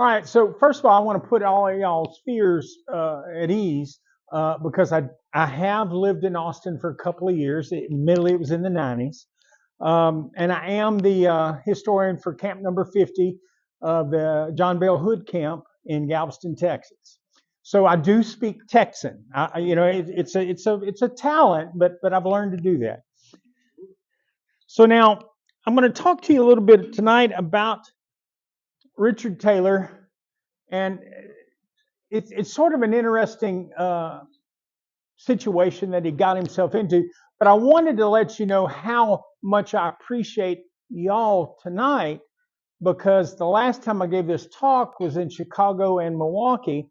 All right, so first of all, I want to put all of y'all's fears at ease because I have lived in Austin for a couple of years. Admittedly, it was in the 90s. And I am the historian for camp number 50 of the John Bell Hood camp in Galveston, Texas. So I do speak Texan. It's a talent, but I've learned to do that. So now I'm going to talk to you a little bit tonight about Richard Taylor, and it's sort of an interesting situation that he got himself into. But I wanted to let you know how much I appreciate y'all tonight, because the last time I gave this talk was in Chicago and Milwaukee.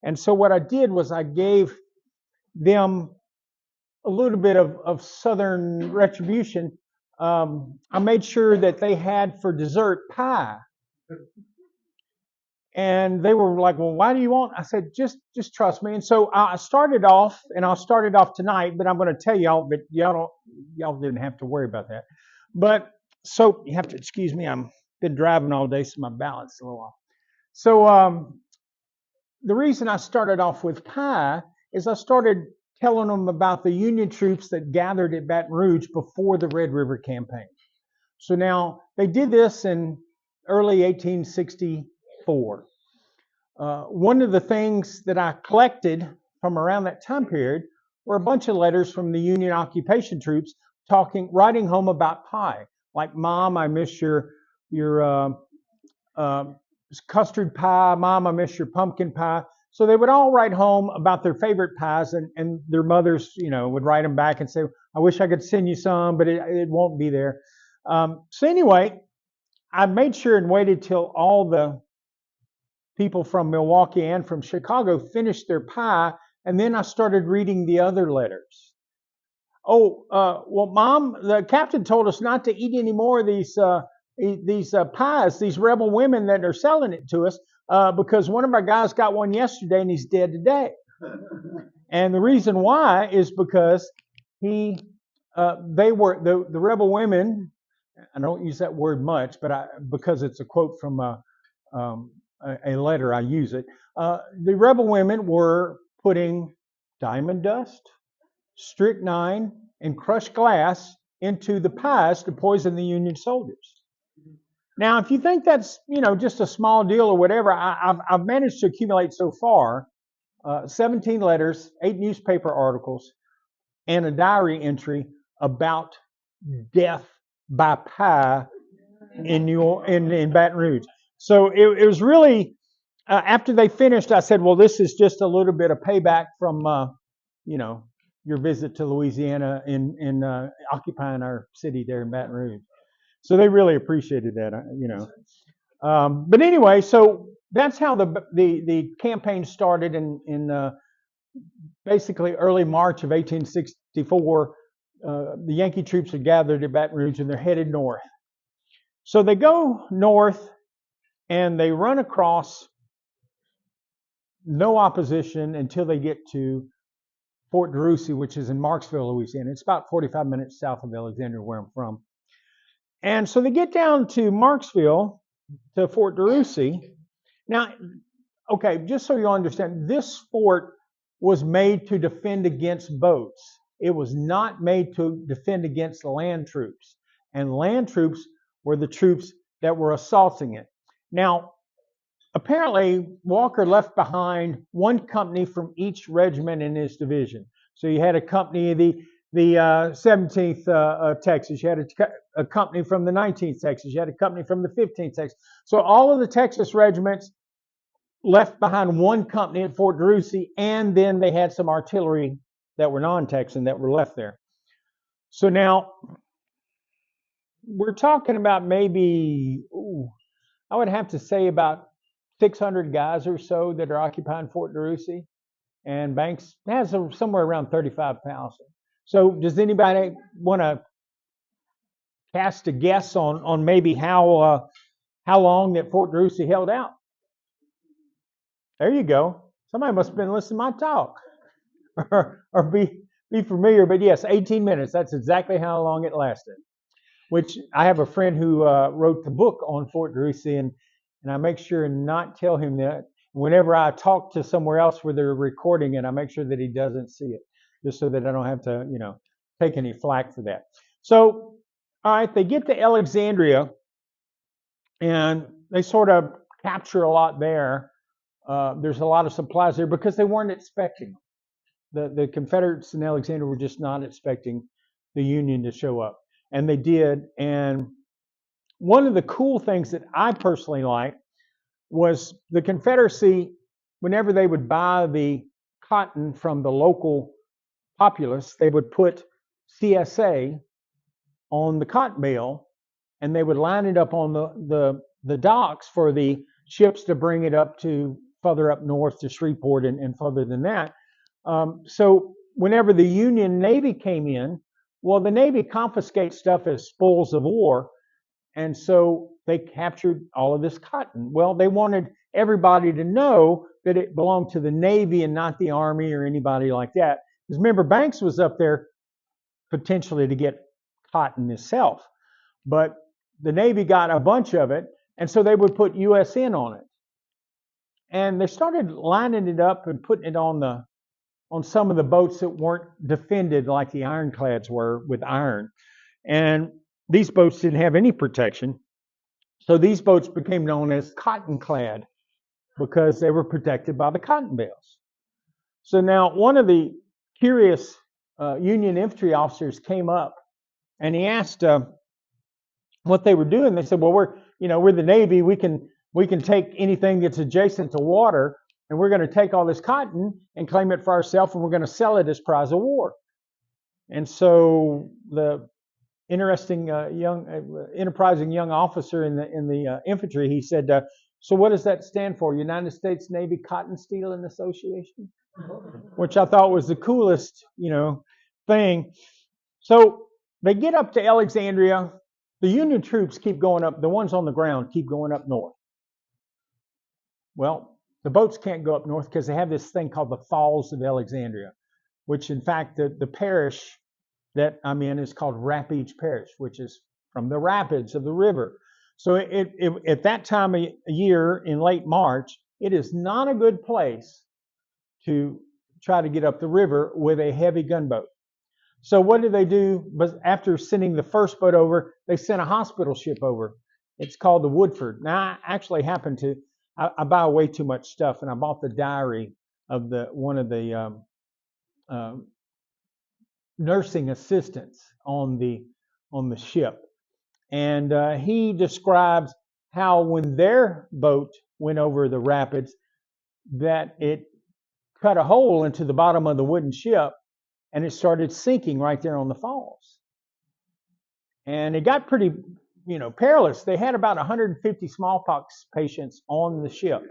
And so what I did was I gave them a little bit of Southern retribution. I made sure that they had for dessert pie. And they were like, well, why do you want? I said, just trust me. And so I started off, and I'll start it off tonight, but I'm going to tell y'all, but y'all didn't have to worry about that. But so you have to excuse me. I've been driving all day, so my balance is a little off. So the reason I started off with pie is I started telling them about the Union troops that gathered at Baton Rouge before the Red River Campaign. So now they did this in early 1864. One of the things that I collected from around that time period were a bunch of letters from the Union occupation troops writing home about pie. Like, Mom, I miss your custard pie. Mom, I miss your pumpkin pie. So they would all write home about their favorite pies, and their mothers, would write them back and say, I wish I could send you some, but it won't be there. So anyway, I made sure and waited till all the people from Milwaukee and from Chicago finished their pie, and then I started reading the other letters. Well, Mom, the captain told us not to eat any more of these pies, these rebel women that are selling it to us, because one of our guys got one yesterday and he's dead today. And the reason why is because they were the rebel women. I don't use that word much, but because it's a quote from a letter, I use it. The rebel women were putting diamond dust, strychnine, and crushed glass into the pies to poison the Union soldiers. Now, if you think that's just a small deal or whatever, I've managed to accumulate so far 17 letters, 8 newspaper articles, and a diary entry about death by pie in Baton Rouge. So it was really, after they finished, I said, well, this is just a little bit of payback from, your visit to Louisiana in occupying our city there in Baton Rouge. So they really appreciated that, But anyway, so that's how the campaign started in basically early March of 1864. The Yankee troops had gathered at Baton Rouge, and they're headed north. So they go north, and they run across no opposition until they get to Fort DeRussy, which is in Marksville, Louisiana. It's about 45 minutes south of Alexandria, where I'm from. And so they get down to Marksville, to Fort DeRussy. Now, okay, just so you understand, this fort was made to defend against boats. It was not made to defend against land troops. And land troops were the troops that were assaulting it. Now, apparently, Walker left behind one company from each regiment in his division. So you had a company, the 17th Texas. You had a company from the 19th Texas. You had a company from the 15th Texas. So all of the Texas regiments left behind one company at Fort DeRussy, and then they had some artillery that were non-Texan that were left there. So now we're talking about maybe, I would have to say about 600 guys or so that are occupying Fort DeRussy, and Banks has somewhere around 35,000. So does anybody want to cast a guess on maybe how long that Fort DeRussy held out? There you go. Somebody must have been listening to my talk or be familiar. But yes, 18 minutes. That's exactly how long it lasted. Which I have a friend who wrote the book on Fort DeRussy, and and I make sure and not tell him that. Whenever I talk to somewhere else where they're recording it, I make sure that he doesn't see it, just so that I don't have to, take any flack for that. So, all right, they get to Alexandria, and they sort of capture a lot there. There's a lot of supplies there because they weren't expecting. The Confederates in Alexandria were just not expecting the Union to show up. And they did. And one of the cool things that I personally liked was the Confederacy, whenever they would buy the cotton from the local populace, they would put CSA on the cotton bale, and they would line it up on the docks for the ships to bring it up to further up north to Shreveport and further than that. So whenever the Union Navy came in, well, the Navy confiscates stuff as spoils of war, and so they captured all of this cotton. Well, they wanted everybody to know that it belonged to the Navy and not the Army or anybody like that. Because remember, Banks was up there potentially to get cotton itself, but the Navy got a bunch of it, and so they would put USN on it. And they started lining it up and putting it on some of the boats that weren't defended like the ironclads were with iron. And these boats didn't have any protection. So these boats became known as cotton-clad because they were protected by the cotton bales. So now one of the curious Union infantry officers came up and he asked what they were doing. They said, well, we're the Navy. We can take anything that's adjacent to water, and we're going to take all this cotton and claim it for ourselves, and we're going to sell it as prize of war. And so the interesting enterprising young officer in the infantry, he said, so what does that stand for? United States Navy Cotton Stealing Association? Which I thought was the coolest, thing. So they get up to Alexandria. The Union troops keep going up. The ones on the ground keep going up north. Well, the boats can't go up north because they have this thing called the Falls of Alexandria, which in fact the parish that I'm in is called Rapides Parish, which is from the rapids of the river. So at that time of year in late March, it is not a good place to try to get up the river with a heavy gunboat. So what did they do? But after sending the first boat over, they sent a hospital ship over. It's called the Woodford. Now, I actually happened to, I buy way too much stuff, and I bought the diary of one of the nursing assistants on the ship. And he describes how when their boat went over the rapids, that it cut a hole into the bottom of the wooden ship, and it started sinking right there on the falls. And it got pretty, perilous. They had about 150 smallpox patients on the ship.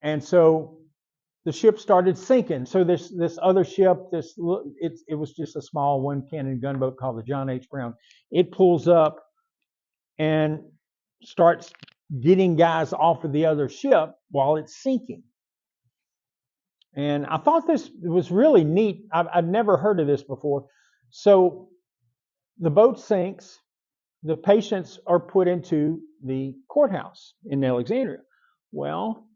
And so the ship started sinking. So this other ship, it was just a small one-cannon gunboat called the John H. Brown. It pulls up and starts getting guys off of the other ship while it's sinking. And I thought this was really neat. I'd never heard of this before. So the boat sinks. The patients are put into the courthouse in Alexandria. Well,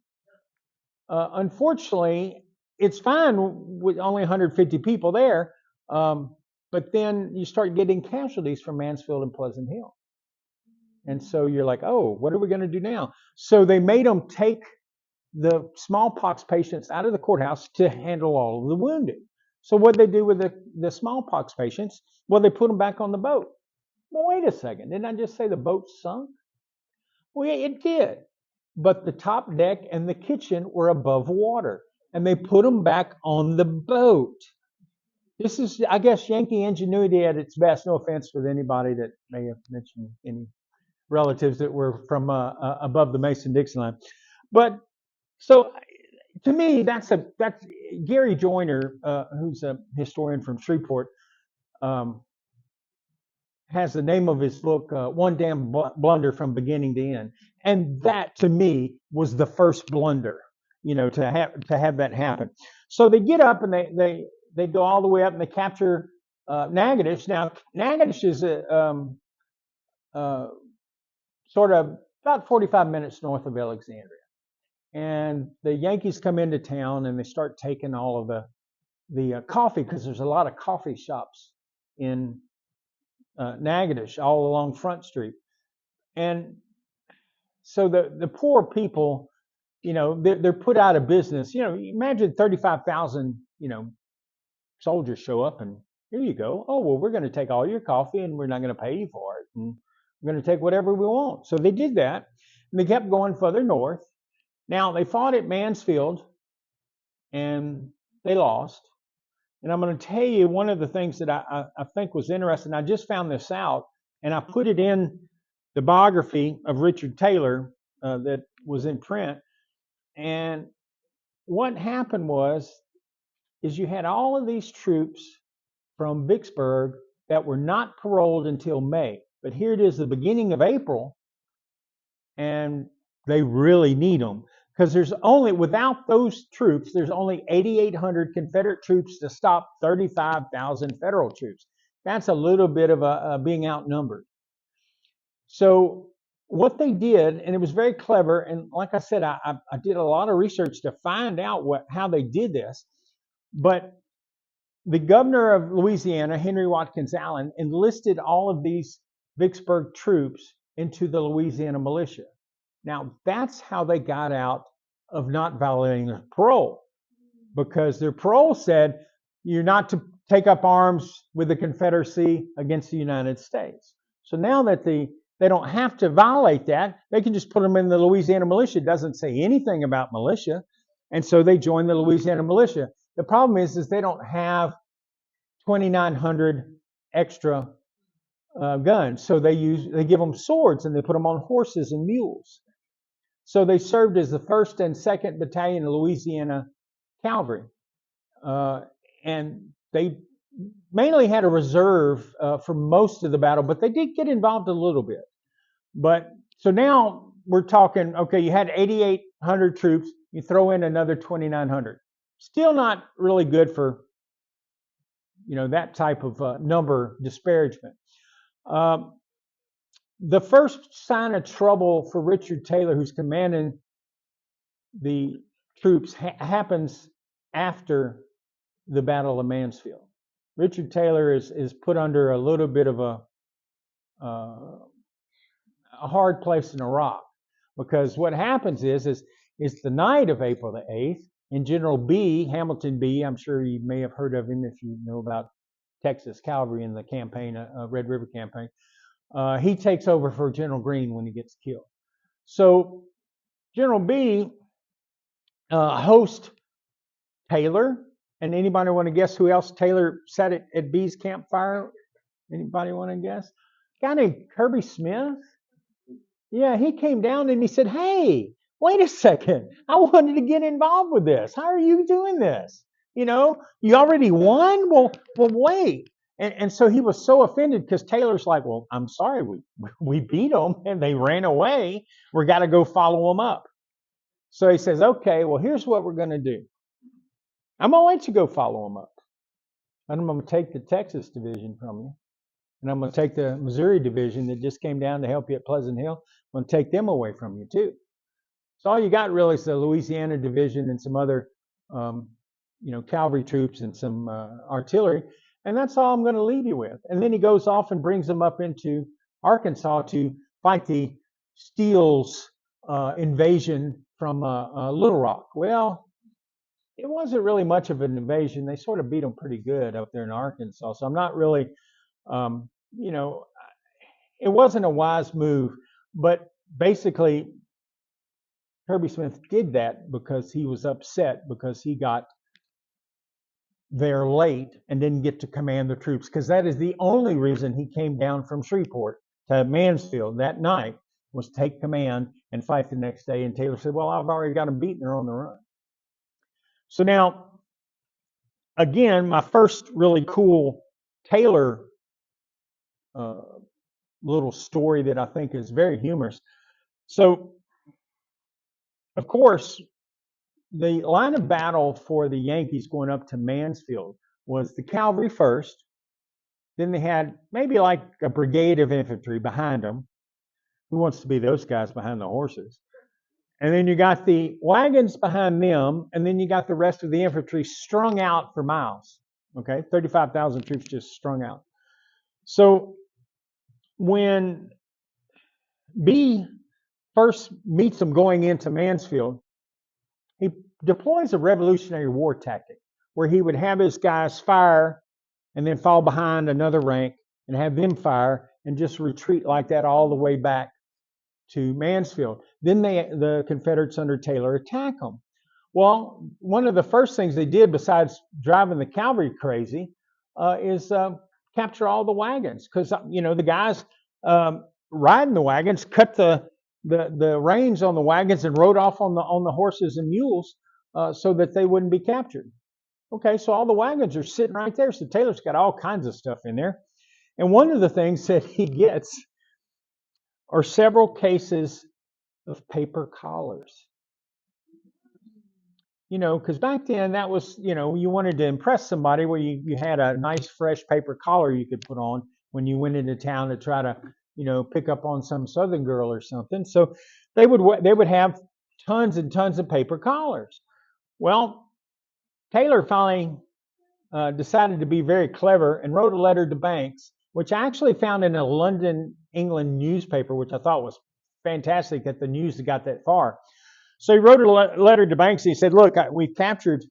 unfortunately, it's fine with only 150 people there. But then you start getting casualties from Mansfield and Pleasant Hill. And so you're like, oh, what are we going to do now? So they made them take the smallpox patients out of the courthouse to handle all of the wounded. So what did they do with the smallpox patients? Well, they put them back on the boat. Well, wait a second. Didn't I just say the boat sunk? Well, yeah, it did. But the top deck and the kitchen were above water, and they put them back on the boat. This is, I guess, Yankee ingenuity at its best. No offense with anybody that may have mentioned any relatives that were from above the Mason-Dixon line. But so to me, that's Gary Joyner, who's a historian from Shreveport, has the name of his book, One Damn Blunder from Beginning to End. And that, to me, was the first blunder, to have that happen. So they get up and they go all the way up and they capture Natchitoches. Now, Natchitoches is sort of about 45 minutes north of Alexandria. And the Yankees come into town and they start taking all of the coffee, because there's a lot of coffee shops in Natchitoches all along Front Street. And so the poor people, they're put out of business. Imagine 35,000, soldiers show up and here you go. Oh, well, we're going to take all your coffee and we're not going to pay you for it. And we're going to take whatever we want. So they did that. And they kept going further north. Now, they fought at Mansfield and they lost. And I'm going to tell you one of the things that I think was interesting. I just found this out and I put it in the biography of Richard Taylor that was in print. And what happened is you had all of these troops from Vicksburg that were not paroled until May. But here it is, the beginning of April, and they really need them. Because without those troops, there's only 8,800 Confederate troops to stop 35,000 Federal troops. That's a little bit of being outnumbered. So what they did, and it was very clever, and like I said, I did a lot of research to find out how they did this, but the governor of Louisiana, Henry Watkins Allen, enlisted all of these Vicksburg troops into the Louisiana militia. Now, that's how they got out of not violating their parole, because their parole said you're not to take up arms with the Confederacy against the United States. So now that they don't have to violate that, they can just put them in the Louisiana militia. It doesn't say anything about militia. And so they join the Louisiana militia. The problem is they don't have 2,900 extra guns. So they give them swords and they put them on horses and mules. So they served as the 1st and 2nd Battalion of Louisiana Cavalry. And they mainly had a reserve for most of the battle, but they did get involved a little bit. But so now we're talking, okay, you had 8,800 troops, you throw in another 2,900. Still not really good for, that type of number disparagement. The first sign of trouble for Richard Taylor, who's commanding the troops, happens after the Battle of Mansfield. Richard Taylor is put under a little bit of a hard place in a rock, because what happens is the night of April the 8th, and General B, Hamilton B, I'm sure you may have heard of him if you know about Texas Cavalry in the campaign, Red River campaign. He takes over for General Greene when he gets killed. So General B hosts Taylor, and anybody want to guess who else Taylor sat at B's campfire? Anybody want to guess? A guy named Kirby Smith. Yeah, he came down and he said, "Hey, wait a second. I wanted to get involved with this. How are you doing this? You already won? Well, wait." And so he was so offended because Taylor's like, "Well, I'm sorry, we beat them and they ran away. We got to go follow them up." So he says, "Okay, well, here's what we're going to do. I'm going to let you go follow them up. And I'm going to take the Texas division from you. And I'm going to take the Missouri division that just came down to help you at Pleasant Hill. I'm going to take them away from you too. So all you got really is the Louisiana division and some other, cavalry troops and some artillery. And that's all I'm going to leave you with." And then he goes off and brings them up into Arkansas to fight the Steele's invasion from Little Rock. Well, it wasn't really much of an invasion. They sort of beat them pretty good up there in Arkansas. So I'm not really, it wasn't a wise move. But basically, Kirby Smith did that because he was upset because he got there late and didn't get to command the troops, because that is the only reason he came down from Shreveport to Mansfield that night, was take command and fight the next day. And Taylor said, "Well, I've already got them beaten. They're on the run." So now, again, my first really cool Taylor little story that I think is very humorous. So, of course, the line of battle for the Yankees going up to Mansfield was the cavalry first. Then they had maybe like a brigade of infantry behind them. Who wants to be those guys behind the horses? And then you got the wagons behind them, and then you got the rest of the infantry strung out for miles. Okay, 35,000 troops just strung out. So when B first meets them going into Mansfield, he deploys a Revolutionary War tactic where he would have his guys fire and then fall behind another rank and have them fire and just retreat like that all the way back to Mansfield. Then the Confederates under Taylor attack them. Well, one of the first things they did besides driving the cavalry crazy is capture all the wagons, because the guys riding the wagons cut the reins on the wagons and rode off on the horses and mules so that they wouldn't be captured. Okay, so all the wagons are sitting right there. So Taylor's got all kinds of stuff in there. And one of the things that he gets are several cases of paper collars. Because back then that was, you wanted to impress somebody where you had a nice fresh paper collar you could put on when you went into town to try to, pick up on some Southern girl or something. So they would have tons and tons of paper collars. Well, Taylor finally decided to be very clever and wrote a letter to Banks, which I actually found in a London, England newspaper, which I thought was fantastic that the news got that far. So he wrote a letter to Banks. And he said, look, we've captured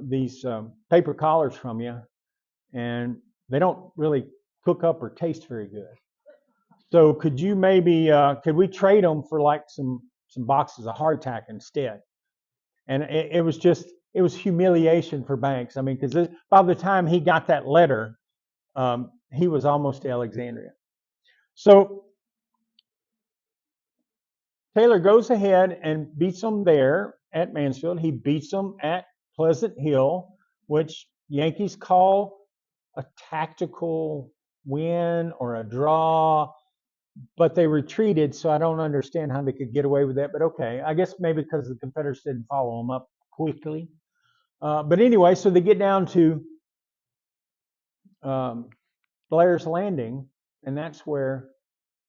these paper collars from you, and they don't really cook up or taste very good. So could you could we trade them for like some boxes of hardtack instead? And it was humiliation for Banks. I mean, because by the time he got that letter, he was almost to Alexandria. So Taylor goes ahead and beats them there at Mansfield. He beats them at Pleasant Hill, which Yankees call a tactical win or a draw, but they retreated, so I don't understand how they could get away with that, but okay. I guess maybe because the Confederates didn't follow them up quickly. But anyway, so they get down to Blair's Landing, and that's where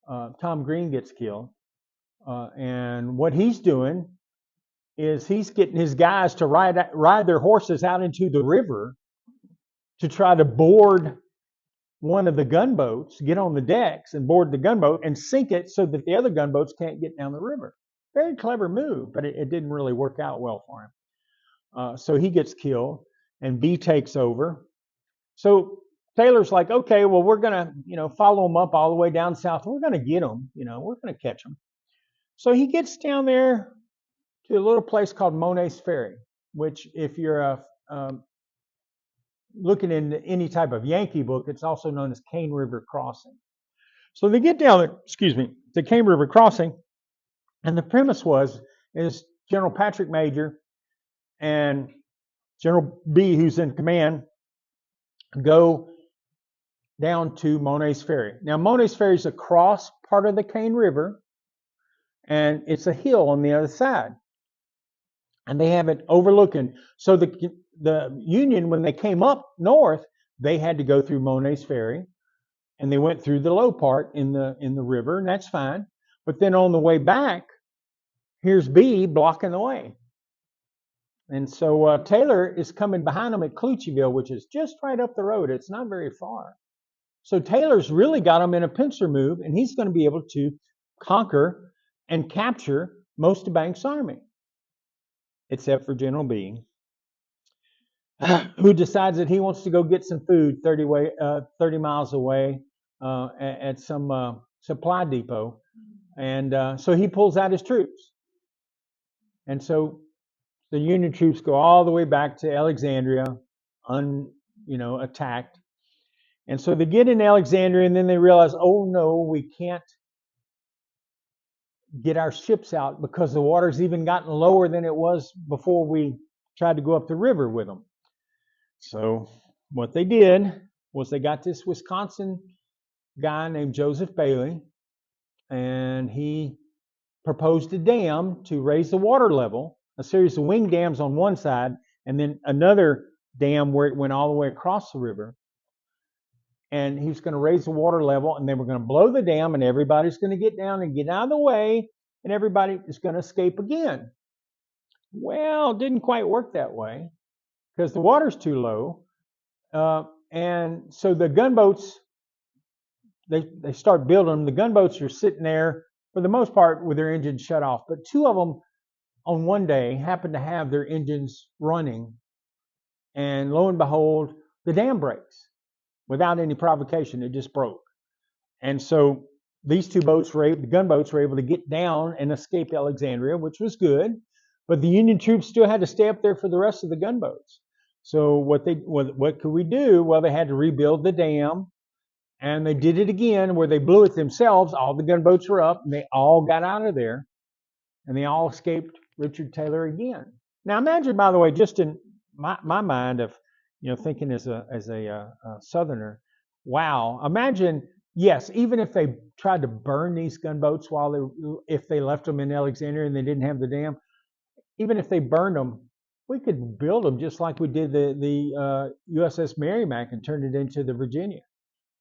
Tom Green gets killed. And what he's doing is he's getting his guys to ride their horses out into the river to try to board one of the gunboats, get on the decks and board the gunboat and sink it so that the other gunboats can't get down the river. Very clever move, but it didn't really work out well for him. So he gets killed and B takes over. So Taylor's like, okay, well, we're going to, follow them up all the way down south. We're going to get them, we're going to catch them. So he gets down there to a little place called Monet's Ferry, which if you're looking into any type of Yankee book, it's also known as Cane River Crossing. So they get down there, the Cane River Crossing, and the premise is General Patrick Major and General B, who's in command, go down to Monet's Ferry. Now, Monet's Ferry is across part of the Cane River, and it's a hill on the other side. And they have it overlooking. So the Union, when they came up north, they had to go through Monet's Ferry, and they went through the low part in the river, and that's fine. But then on the way back, here's B blocking the way. And so Taylor is coming behind them at Clutcheville, which is just right up the road. It's not very far. So Taylor's really got them in a pincer move, and he's going to be able to conquer and capture most of Banks' army, except for General B, who decides that he wants to go get some food 30 miles away at some supply depot. And so he pulls out his troops. And so the Union troops go all the way back to Alexandria, attacked. And so they get in Alexandria, and then they realize, oh no, we can't get our ships out because the water's even gotten lower than it was before we tried to go up the river with them. So what they did was they got this Wisconsin guy named Joseph Bailey, and he proposed a dam to raise the water level, a series of wing dams on one side, and then another dam where it went all the way across the river. and he was going to raise the water level, and they were going to blow the dam, and everybody's going to get down and get out of the way, and everybody is going to escape again. Well, it didn't quite work that way because the water's too low, and so the gunboats, they start building them. The gunboats are sitting there for the most part with their engines shut off, but two of them on one day happened to have their engines running, and lo and behold, the dam breaks without any provocation. It just broke. And so these two boats the gunboats were able to get down and escape Alexandria, which was good. But the Union troops still had to stay up there for the rest of the gunboats. So what could we do? Well, they had to rebuild the dam, and they did it again where they blew it themselves. All the gunboats were up, and they all got out of there, and they all escaped Richard Taylor again. Now imagine, by the way, just in my mind of thinking as a Southerner, wow, imagine, yes, even if they tried to burn these gunboats if they left them in Alexandria and they didn't have the dam, even if they burned them, we could build them just like we did the USS Merrimack and turned it into the Virginia.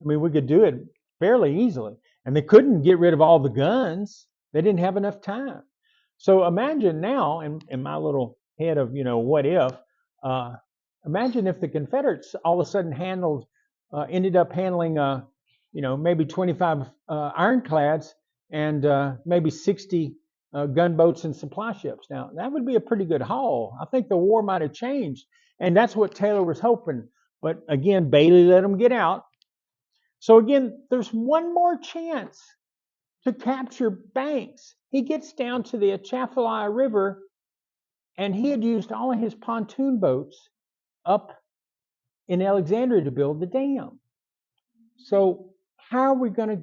I mean, we could do it fairly easily. And they couldn't get rid of all the guns. They didn't have enough time. So imagine now, in my little head of, what if, imagine if the Confederates all of a sudden ended up handling, maybe 25 ironclads and maybe 60 gunboats and supply ships. Now, that would be a pretty good haul. I think the war might have changed, and that's what Taylor was hoping. But again, Bailey let them get out. So again, there's one more chance to capture Banks. He gets down to the Atchafalaya River, and he had used all of his pontoon boats up in Alexandria to build the dam. So how are we going to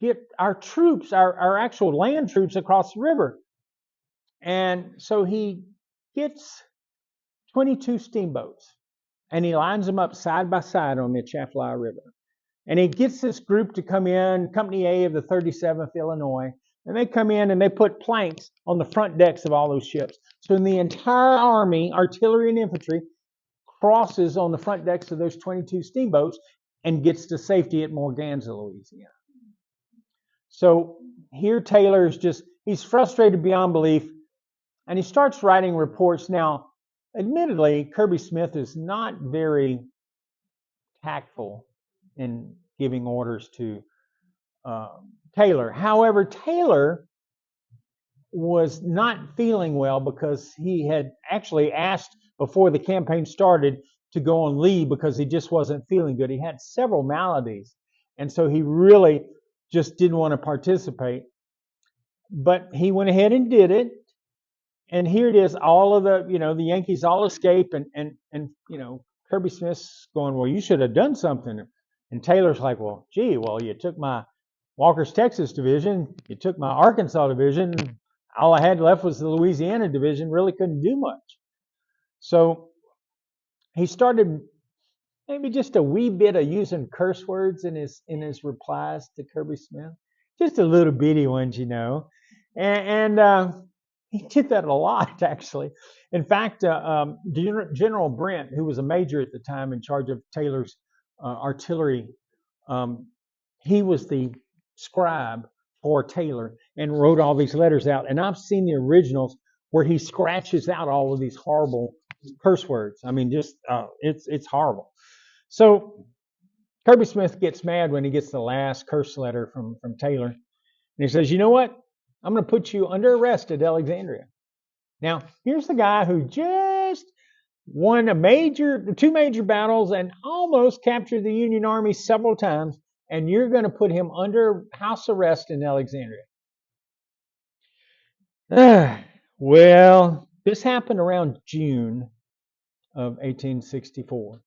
get our troops, our actual land troops, across the river? And so he gets 22 steamboats, and he lines them up side by side on the Atchafalaya River. And he gets this group to come in, Company A of the 37th Illinois, and they come in and they put planks on the front decks of all those ships. So the entire army, artillery and infantry, crosses on the front decks of those 22 steamboats and gets to safety at Morganza, Louisiana. So here Taylor is he's frustrated beyond belief, and he starts writing reports. Now, admittedly, Kirby Smith is not very tactful in giving orders to Taylor. However, Taylor was not feeling well because he had actually asked before the campaign started to go on leave because he just wasn't feeling good. He had several maladies, and so he really just didn't want to participate. But he went ahead and did it. And here it is, all of the Yankees all escape, and Kirby Smith's going, well, you should have done something. And Taylor's like, well, you took my Walker's Texas division, you took my Arkansas division, all I had left was the Louisiana division, really couldn't do much. So he started maybe just a wee bit of using curse words in his replies to Kirby Smith, just a little bitty ones, and he did that a lot, actually. In fact, General Brent, who was a major at the time in charge of Taylor's artillery, he was the scribe for Taylor and wrote all these letters out. And I've seen the originals where he scratches out all of these horrible curse words. I mean, just it's horrible. So Kirby Smith gets mad when he gets the last curse letter from Taylor, and he says, "You know what? I'm going to put you under arrest at Alexandria." Now, here's the guy who just won two major battles and almost captured the Union Army several times, and you're going to put him under house arrest in Alexandria. Well, this happened around June of 1864.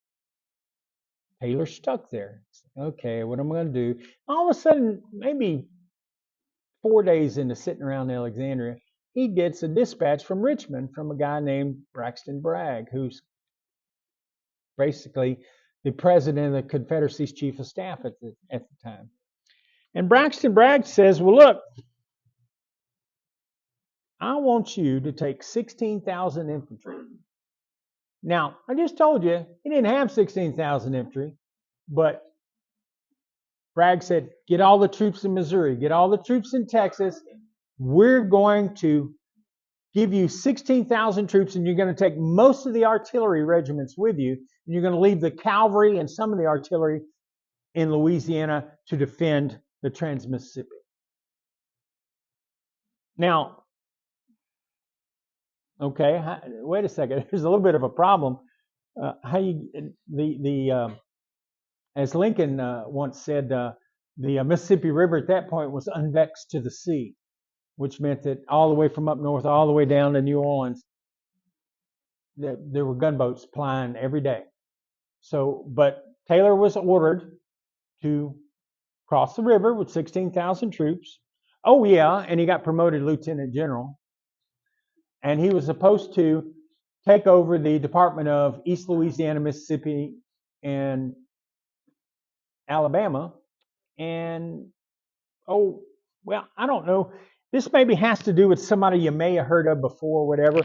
Taylor's stuck there. Okay, what am I going to do? All of a sudden, maybe 4 days into sitting around Alexandria, he gets a dispatch from Richmond from a guy named Braxton Bragg, who's basically the president of the Confederacy's chief of staff at the time. And Braxton Bragg says, well, look, I want you to take 16,000 infantry. Now, I just told you he didn't have 16,000 infantry, but Bragg said, get all the troops in Missouri, get all the troops in Texas. We're going to give you 16,000 troops, and you're going to take most of the artillery regiments with you, and you're going to leave the cavalry and some of the artillery in Louisiana to defend the Trans-Mississippi. Now, okay, wait a second. There's a little bit of a problem. As Lincoln once said, the Mississippi River at that point was unvexed to the sea, which meant that all the way from up north, all the way down to New Orleans, there were gunboats plying every day. So, but Taylor was ordered to cross the river with 16,000 troops. Oh yeah, and he got promoted lieutenant general. And he was supposed to take over the Department of East Louisiana, Mississippi, and Alabama. And, oh, well, I don't know. This maybe has to do with somebody you may have heard of before, whatever.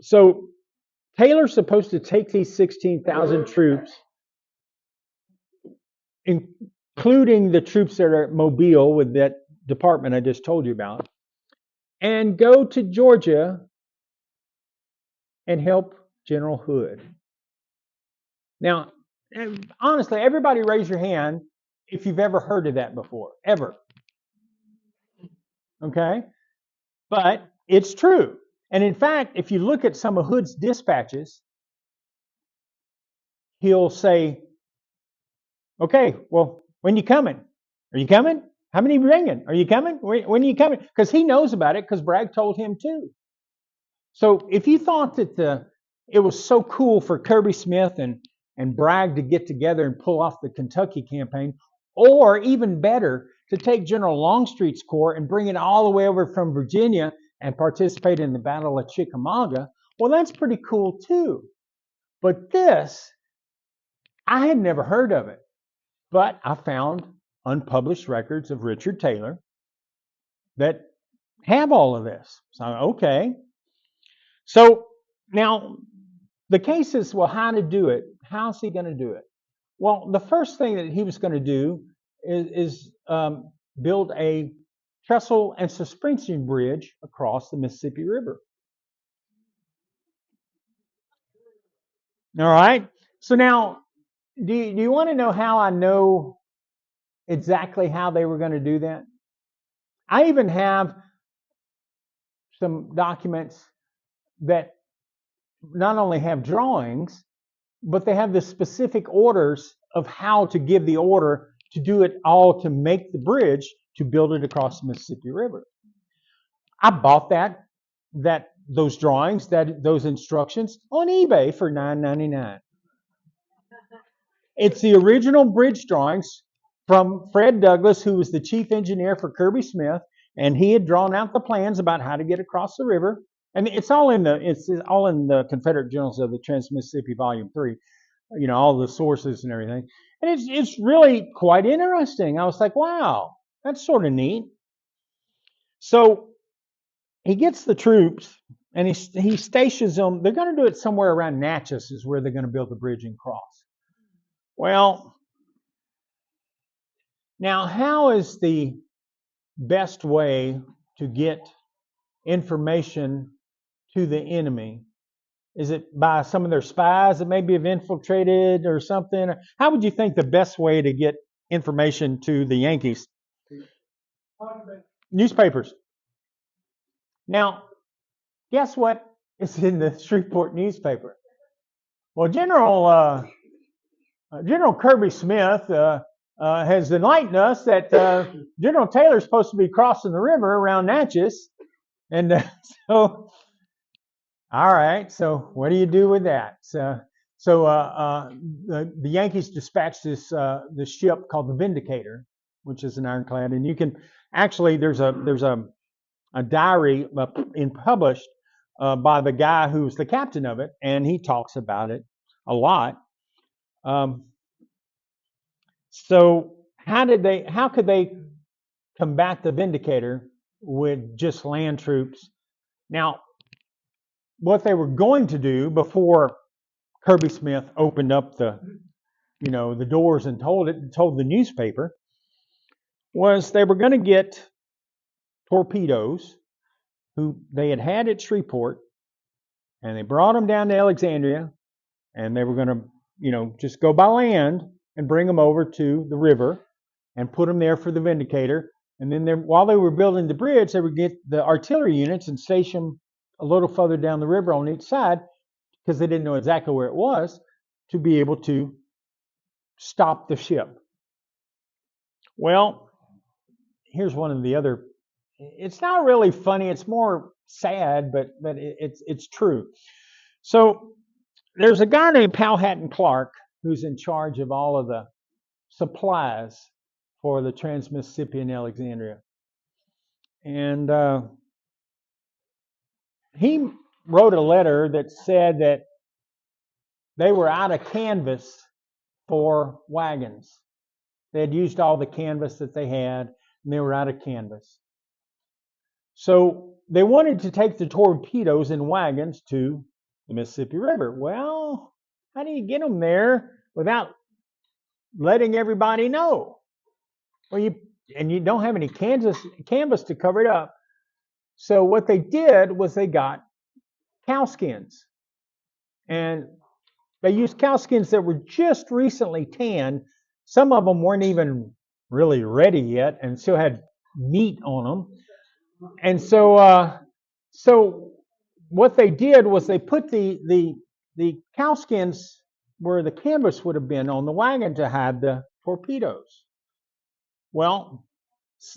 So Taylor's supposed to take these 16,000 troops, including the troops that are at Mobile with that department I just told you about, and go to Georgia and help General Hood. Now, honestly, everybody raise your hand if you've ever heard of that before, ever. Okay? But it's true. And in fact, if you look at some of Hood's dispatches, he'll say, okay, well, when you coming? Are you coming? How many bringing? Are you coming? When are you coming? Because he knows about it because Bragg told him too. So if you thought that it was so cool for Kirby Smith and Bragg to get together and pull off the Kentucky campaign, or even better, to take General Longstreet's corps and bring it all the way over from Virginia and participate in the Battle of Chickamauga, well, that's pretty cool too. But this, I had never heard of it. But I found unpublished records of Richard Taylor that have all of this. So, okay. So now the case is, well, how to do it? How's he going to do it? Well, the first thing that he was going to do is build a trestle and suspension bridge across the Mississippi River. All right. So now, do you want to know how I know exactly how they were going to do that? I even have some documents that not only have drawings, but they have the specific orders of how to give the order to do it all to make the bridge to build it across the Mississippi River. I bought those drawings, those instructions on eBay for $9.99. It's the original bridge drawings from Fred Douglass, who was the chief engineer for Kirby Smith, and he had drawn out the plans about how to get across the river. And it's all in the Confederate Journals of the Trans-Mississippi Volume 3. You know, all the sources and everything. And it's really quite interesting. I was like, wow, that's sort of neat. So he gets the troops and he stations them. They're going to do it somewhere around Natchez is where they're going to build the bridge and cross. Well, now how is the best way to get information to the enemy? Is it by some of their spies that maybe have infiltrated or something? How would you think the best way to get information to the Yankees? Newspapers. Now, guess what is in the Shreveport newspaper? Well, General Kirby Smith has enlightened us that General Taylor's supposed to be crossing the river around Natchez. And so... All right, so what do you do with that? So the Yankees dispatched this ship called the Vindicator, which is an ironclad, and you can actually there's a diary published by the guy who's the captain of it, and he talks about it a lot. So how could they combat the Vindicator with just land troops? Now, what they were going to do before Kirby Smith opened up the doors and told the newspaper was they were going to get torpedoes who they had at Shreveport, and they brought them down to Alexandria, and they were going to, just go by land and bring them over to the river and put them there for the Vindicator. And then while they were building the bridge, they would get the artillery units and station them a little further down the river on each side, because they didn't know exactly where it was, to be able to stop the ship. Well, here's one of the other. It's not really funny. It's more sad, but it's true. So there's a guy named Powhatan Clark who's in charge of all of the supplies for the Trans-Mississippi in Alexandria. And he wrote a letter that said that they were out of canvas for wagons. They had used all the canvas that they had, and they were out of canvas. So they wanted to take the torpedoes in wagons to the Mississippi River. Well, how do you get them there without letting everybody know? Well, you don't have any canvas to cover it up. So what they did was they got cow skins. And they used cow skins that were just recently tanned. Some of them weren't even really ready yet and still had meat on them. And so what they did was they put the cow skins where the canvas would have been on the wagon to hide the torpedoes. Well,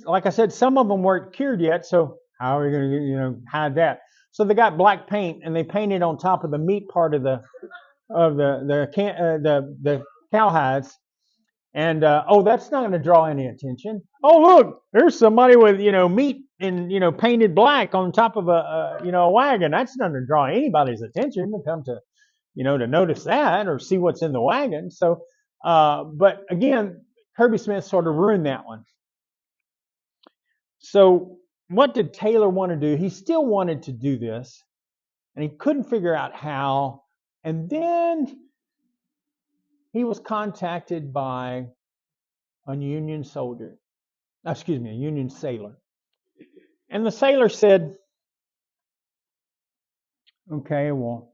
like I said, some of them weren't cured yet, so how are we going to hide that? So they got black paint and they painted on top of the meat part of the cow hides. And that's not going to draw any attention. Oh, look, there's somebody with meat and painted black on top of a wagon. That's not going to draw anybody's attention to come to to notice that or see what's in the wagon. So, but again, Kirby Smith sort of ruined that one. So what did Taylor want to do? He still wanted to do this, and he couldn't figure out how. And then he was contacted by a Union sailor. And the sailor said, okay, well,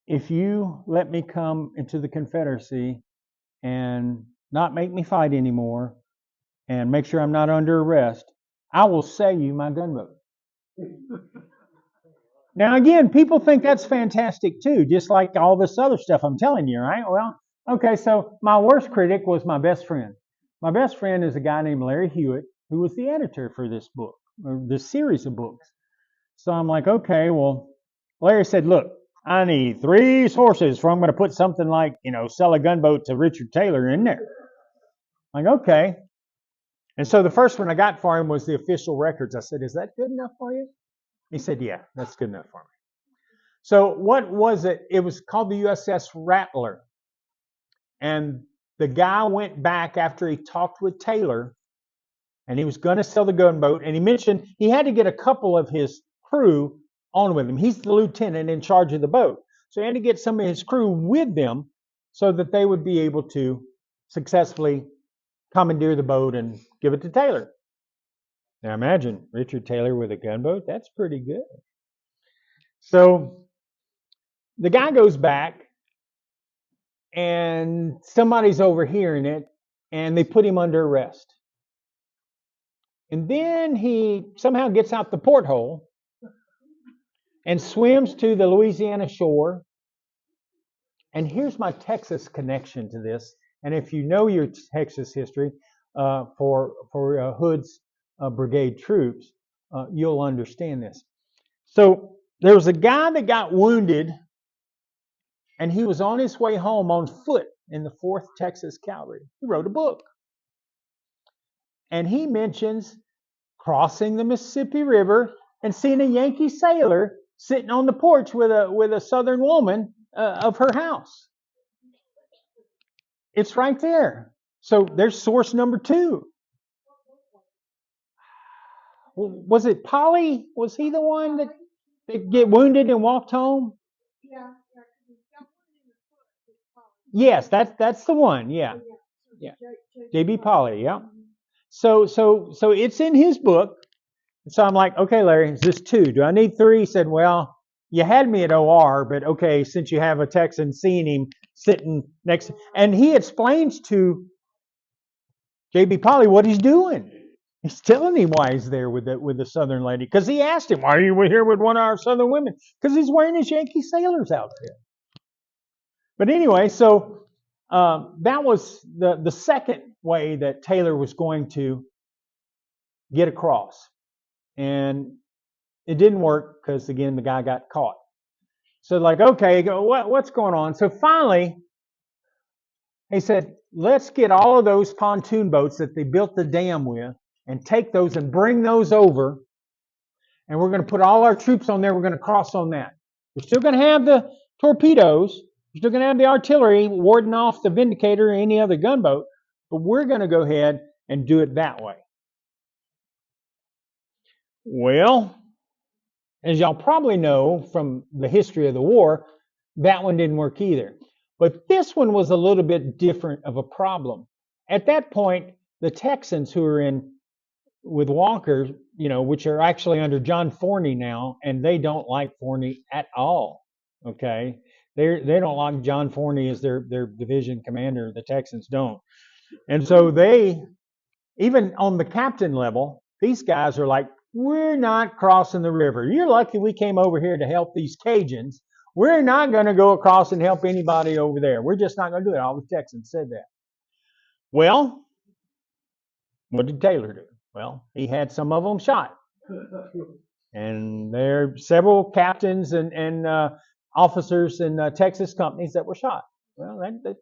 if you let me come into the Confederacy and not make me fight anymore and make sure I'm not under arrest, I will sell you my gunboat. Now, again, people think that's fantastic too, just like all this other stuff I'm telling you, right? Well, okay, so my worst critic was my best friend. My best friend is a guy named Larry Hewitt, who was the editor for this book, or this series of books. So I'm like, okay, well, Larry said, look, I need 3 sources for I'm going to put something like, sell a gunboat to Richard Taylor in there. I'm like, okay. And so the first one I got for him was the official records. I said, is that good enough for you? He said, yeah, that's good enough for me. So what was it? It was called the USS Rattler. And the guy went back after he talked with Taylor, and he was going to sell the gunboat. And he mentioned he had to get a couple of his crew on with him. He's the lieutenant in charge of the boat. So he had to get some of his crew with them so that they would be able to successfully commandeer the boat and give it to Taylor. Now imagine Richard Taylor with a gunboat. That's pretty good. So the guy goes back, and somebody's overhearing it, and they put him under arrest. And then he somehow gets out the porthole and swims to the Louisiana shore. And here's my Texas connection to this. And if you know your Texas history for Hood's brigade troops, you'll understand this. So there was a guy that got wounded, and he was on his way home on foot in the 4th Texas Cavalry. He wrote a book. And he mentions crossing the Mississippi River and seeing a Yankee sailor sitting on the porch with a Southern woman of her house. It's right there. So there's source number 2. Was it Polly? Was he the one that get wounded and walked home? Yeah. Yes, that's the one. Yeah. Yeah. J.B. Polly, yeah. So it's in his book. So I'm like, okay, Larry, is this 2? Do I need 3? He said, well, you had me at OR, but okay, since you have a Texan seeing him sitting next, and he explains to J.B. Polly what he's doing. He's telling him why he's there with the Southern lady, because he asked him, why are you here with one of our Southern women? Because he's wearing his Yankee sailor's outfit. But anyway, so that was the second way that Taylor was going to get across. And it didn't work because, again, the guy got caught. So like, okay, what's going on? So finally, he said, let's get all of those pontoon boats that they built the dam with and take those and bring those over. And we're going to put all our troops on there. We're going to cross on that. We're still going to have the torpedoes. We're still going to have the artillery warding off the Vindicator or any other gunboat. But we're going to go ahead and do it that way. Well, as y'all probably know from the history of the war, that one didn't work either. But this one was a little bit different of a problem. At that point, the Texans who were in with Walker, which are actually under John Forney now, and they don't like Forney at all. Okay, they don't like John Forney as their division commander. The Texans don't, and so they, even on the captain level, these guys are like, we're not crossing the river. You're lucky we came over here to help these Cajuns. We're not going to go across and help anybody over there. We're just not going to do it. All the Texans said that. Well, what did Taylor do? Well, he had some of them shot. And there are several captains and officers in Texas companies that were shot. Well, that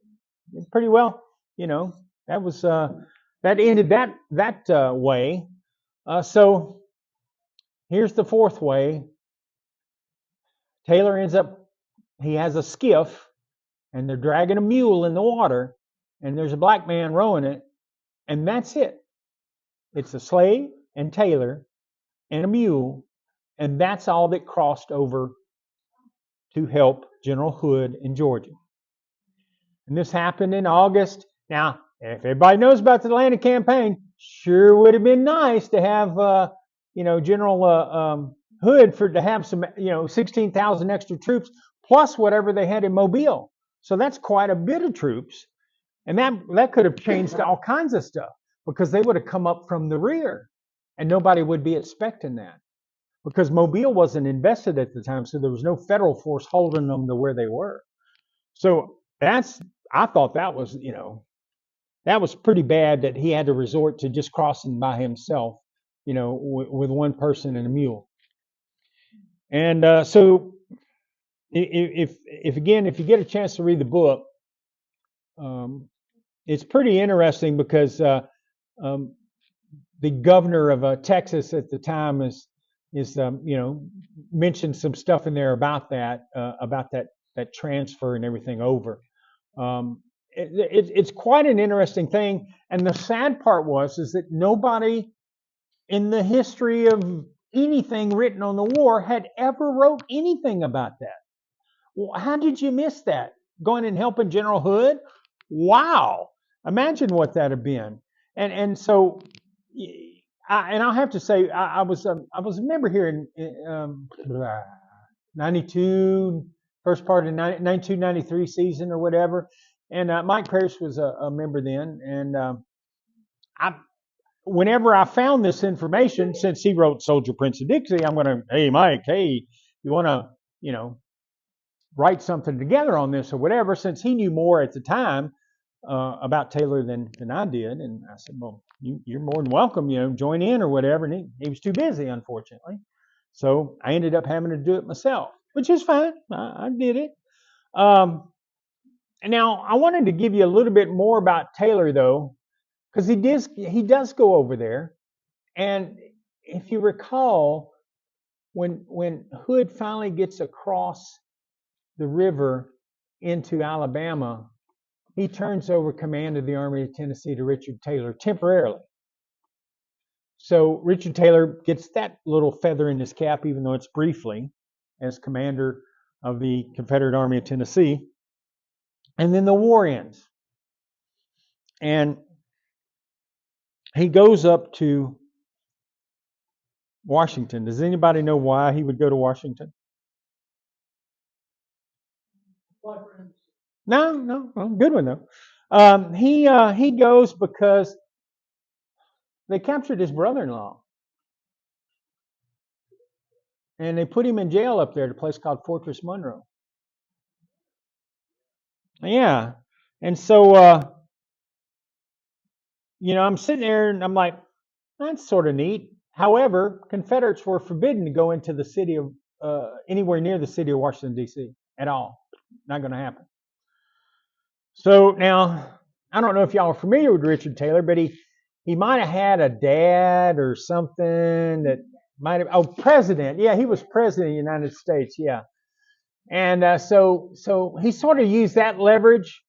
pretty well, that was that ended that way. So here's the fourth way. Taylor he has a skiff, and they're dragging a mule in the water, and there's a black man rowing it, and that's it. It's a slave and Taylor and a mule, and that's all that crossed over to help General Hood in Georgia. And this happened in August. Now, if everybody knows about the Atlantic campaign, sure would have been nice to have, General Hood to have some, 16,000 extra troops plus whatever they had in Mobile. So that's quite a bit of troops, and that could have changed all kinds of stuff because they would have come up from the rear, and nobody would be expecting that because Mobile wasn't invested at the time, so there was no federal force holding them to where they were. So I thought that was, that was pretty bad that he had to resort to just crossing by himself, with one person and a mule. And so if you get a chance to read the book, it's pretty interesting because the governor of Texas at the time is mentioned some stuff in there about that transfer and everything over. It's quite an interesting thing, and the sad part is that nobody in the history of anything written on the war had ever wrote anything about that. Well, how did you miss that? Going and helping General Hood? Wow! Imagine what that had been. And so, I'll have to say, I was a member here in 92, first part of 92, 93 season or whatever. And Mike Parrish was a member then. And whenever I found this information, since he wrote Soldier Prince of Dixie, I'm going to, hey, Mike, you want to, write something together on this or whatever, since he knew more at the time about Taylor than I did. And I said, well, you're more than welcome, join in or whatever. And he was too busy, unfortunately. So I ended up having to do it myself, which is fine. I did it. Now, I wanted to give you a little bit more about Taylor, though, because he does go over there. And if you recall, when Hood finally gets across the river into Alabama, he turns over command of the Army of Tennessee to Richard Taylor temporarily. So Richard Taylor gets that little feather in his cap, even though it's briefly, as commander of the Confederate Army of Tennessee. And then the war ends. And he goes up to Washington. Does anybody know why he would go to Washington? No, well, good one though. He goes because they captured his brother-in-law, and they put him in jail up there at a place called Fortress Monroe. Yeah, and so I'm sitting there and I'm like, that's sort of neat. However, Confederates were forbidden to go into the city of anywhere near the city of Washington D.C. at all. Not going to happen. So now, I don't know if y'all are familiar with Richard Taylor, but he might have had a dad or something that might have, president. Yeah, he was president of the United States. Yeah. And so he sort of used that leverage,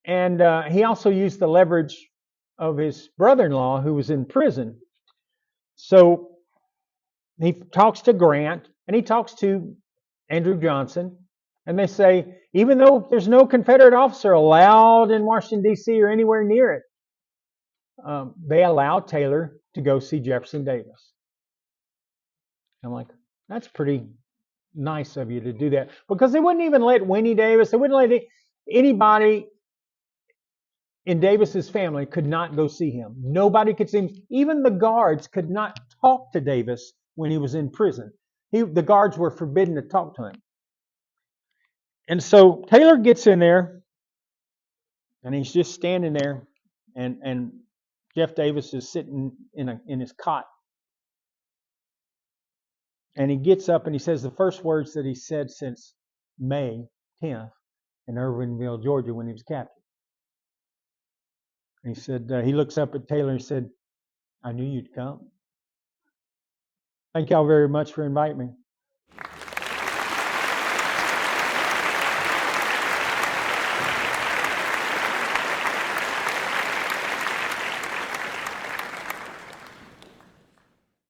and he also used the leverage of his brother-in-law who was in prison. So he talks to Grant and he talks to Andrew Johnson, and they say, even though there's no Confederate officer allowed in Washington, D.C. or anywhere near it, they allow Taylor to go see Jefferson Davis. I'm like, that's pretty nice of you to do that, because they wouldn't even let Winnie Davis, they wouldn't let anybody in Davis's family could not go see him. Nobody could see him. Even the guards could not talk to Davis when he was in prison. The guards were forbidden to talk to him. And so Taylor gets in there, and he's just standing there, and Jeff Davis is sitting in his cot. And he gets up and he says the first words that he said since May 10th in Irvinville, Georgia, when he was captured. And he said, he looks up at Taylor and said, I knew you'd come. Thank y'all very much for inviting me.